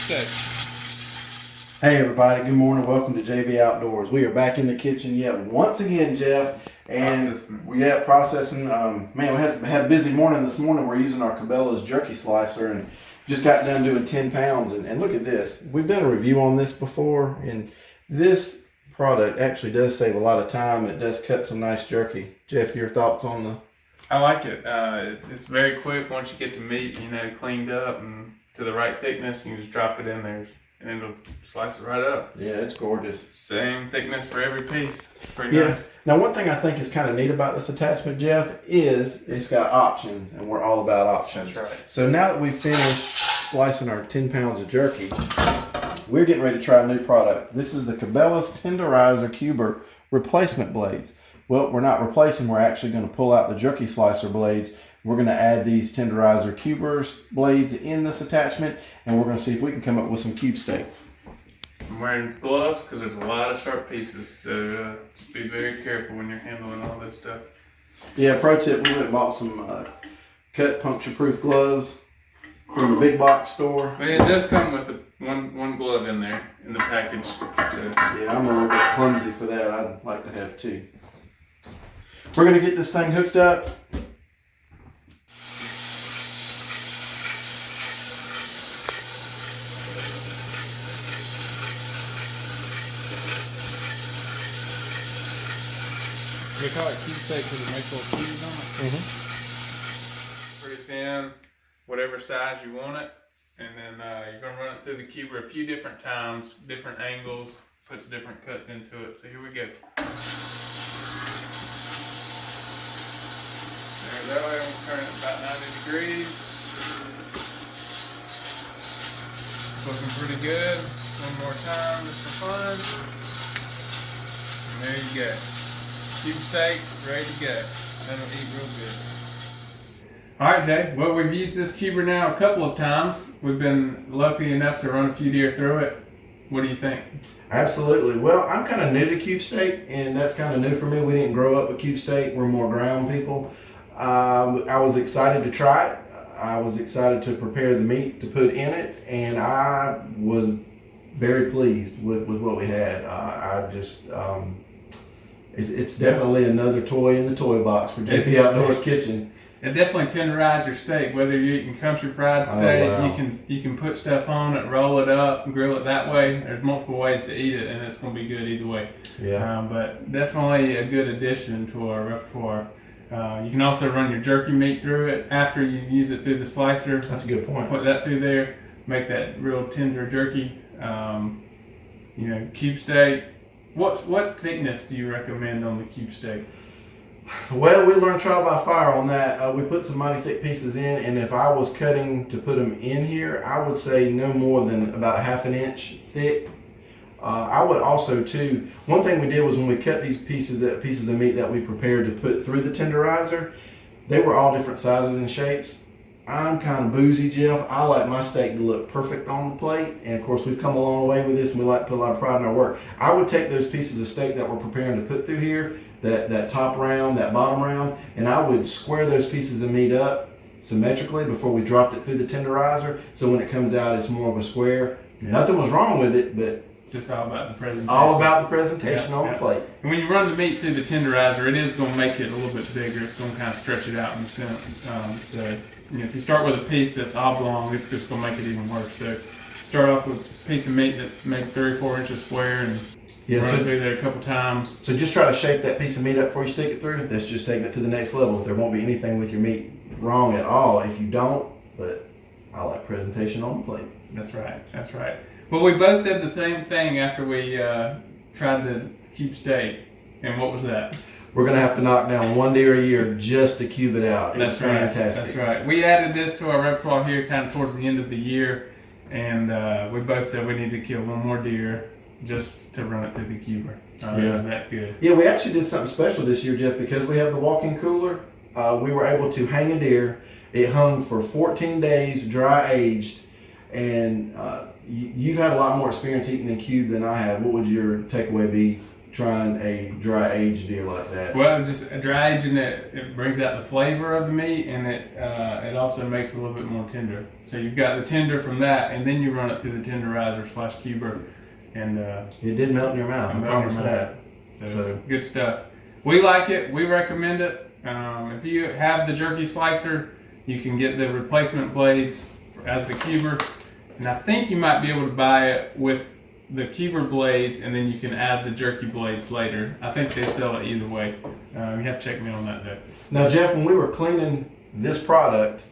steak. Hey everybody, good morning. Welcome to JB Outdoors. We are back in the kitchen yet once again, Jeff. And we have processing. Man, we had a busy morning this morning. We're using our Cabela's jerky slicer and just got done doing 10 pounds. And look at this. We've done a review on this before, and this product actually does save a lot of time, and it does cut some nice jerky. Jeff, your thoughts on the... I like it. It's very quick. Once you get the meat, cleaned up and to the right thickness, you can just drop it in there and it'll slice it right up. Yeah, it's gorgeous. Same thickness for every piece. Pretty nice. Now, one thing I think is kind of neat about this attachment, Jeff, is it's got options, and we're all about options. That's right. So now that we've finished slicing our 10 pounds of jerky, we're getting ready to try a new product. This is the Cabela's Tenderizer Cuber replacement blades. Well, we're not replacing, we're actually going to pull out the jerky slicer blades. We're going to add these Tenderizer Cubers blades in this attachment, and we're going to see if we can come up with some cube steak. I'm wearing gloves because there's a lot of sharp pieces, so just be very careful when you're handling all this stuff. Yeah, pro tip, we went and bought some cut puncture-proof gloves from the big box store. But it does come with one glove in there in the package. So. Yeah, I'm a little bit clumsy for that. I'd like to have two. We're going to get this thing hooked up. We call it cube steak because it makes little cubes on it. Pretty thin, whatever size you want it. And then you're going to run it through the cuber a few different times, different angles, puts different cuts into it. So here we go. There we go. I'm going to turn it about 90 degrees. Looking pretty good. One more time just for fun. And there you go. Cube steak, ready to go. That'll eat real good. Alright, Jay. Well, we've used this cuber now a couple of times. We've been lucky enough to run a few deer through it. What do you think? Absolutely. Well, I'm kind of new to cube steak, and that's kind of new for me. We didn't grow up with cube steak. We're more ground people. I was excited to try it. I was excited to prepare the meat to put in it, and I was very pleased with what we had. It's definitely another toy in the toy box for JP Outdoors Kitchen. It definitely tenderizes your steak. Whether you're eating country fried steak, you can put stuff on it, roll it up, and grill it that way. There's multiple ways to eat it, and it's going to be good either way. Yeah. But definitely a good addition to our repertoire. You can also run your jerky meat through it after you use it through the slicer. That's a good point. Put that through there, make that real tender jerky. Cube steak. What thickness do you recommend on the cube steak? Well, we learned trial by fire on that. We put some mighty thick pieces in, and if I was cutting to put them in here, I would say no more than about a half an inch thick. I would also too, one thing we did was when we cut these pieces of meat that we prepared to put through the tenderizer, they were all different sizes and shapes. I'm kind of bougie, Jeff. I like my steak to look perfect on the plate. And of course, we've come a long way with this, and we like to put a lot of pride in our work. I would take those pieces of steak that we're preparing to put through here, that top round, that bottom round, and I would square those pieces of meat up symmetrically before we dropped it through the tenderizer. So when it comes out, it's more of a square. Nothing was wrong with it, but just all about the presentation. All about the presentation on the plate. And when you run the meat through the tenderizer, it is going to make it a little bit bigger. It's going to kind of stretch it out in a sense. If you start with a piece that's oblong, it's just going to make it even worse. So start off with a piece of meat that's maybe 3 or 4 inches square and run it through there a couple times. So just try to shape that piece of meat up before you stick it through. That's just taking it to the next level. There won't be anything with your meat wrong at all if you don't, but I like presentation on the plate. That's right. Well, we both said the same thing after we tried the cube steak. And what was that? We're going to have to knock down 1 deer a year just to cube it out. It's fantastic. That's right. We added this to our repertoire here kind of towards the end of the year. And we both said we need to kill 1 more deer just to run it through the cuber. It was that good. Yeah, we actually did something special this year, Jeff, because we have the walk-in cooler. We were able to hang a deer. It hung for 14 days, dry aged. And you've had a lot more experience eating in cube than I have. What would your takeaway be trying a dry aged deer like that. Well, just dry aging it brings out the flavor of the meat, and it also makes it a little bit more tender. So you've got the tender from that, and then you run it through the tenderizer / cuber, and it did melt in your mouth. I promise that. So it's good stuff. We like it. We recommend it. If you have the jerky slicer, you can get the replacement blades as the cuber, and I think you might be able to buy it with the cuber blades, and then you can add the jerky blades later. I think they sell it either way. You have to check me on that though. Now, Jeff, when we were cleaning this product,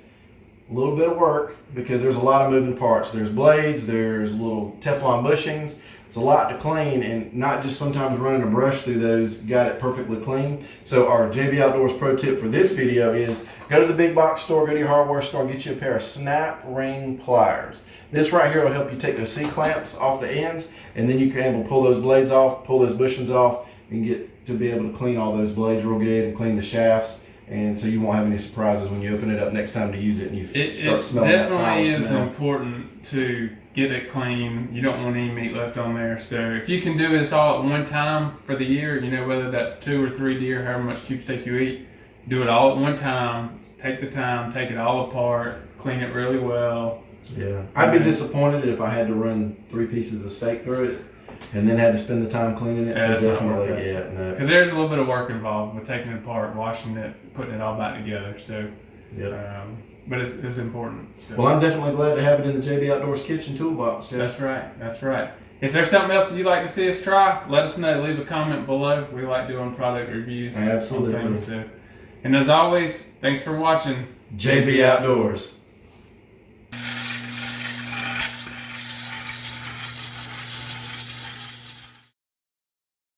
a little bit of work because there's a lot of moving parts. There's blades, there's little Teflon bushings. It's a lot to clean, and not just sometimes running a brush through those got it perfectly clean. So our JB Outdoors pro tip for this video is go to the big box store, go to your hardware store, and get you a pair of snap ring pliers. This right here will help you take those C-clamps off the ends, and then you can able to pull those blades off, pull those bushings off, and get to be able to clean all those blades real good and clean the shafts. And so you won't have any surprises when you open it up next time to use it and you start smelling that foul smell. It definitely is important to get it clean. You don't want any meat left on there. So if you can do this all at one time for the year, whether that's 2 or 3 deer, however much cube steak you eat, do it all at one time. Take the time, take it all apart, clean it really well. Yeah, I'd be disappointed if I had to run 3 pieces of steak through it and then had to spend the time cleaning it. Yeah, so definitely, no. Because there's a little bit of work involved with taking it apart, washing it, putting it all back together. So, but it's important. So. Well, I'm definitely glad to have it in the JB Outdoors kitchen toolbox. Yeah. That's right. That's right. If there's something else that you'd like to see us try, let us know. Leave a comment below. We like doing product reviews. Absolutely. On things, so. And as always, thanks for watching JB Outdoors.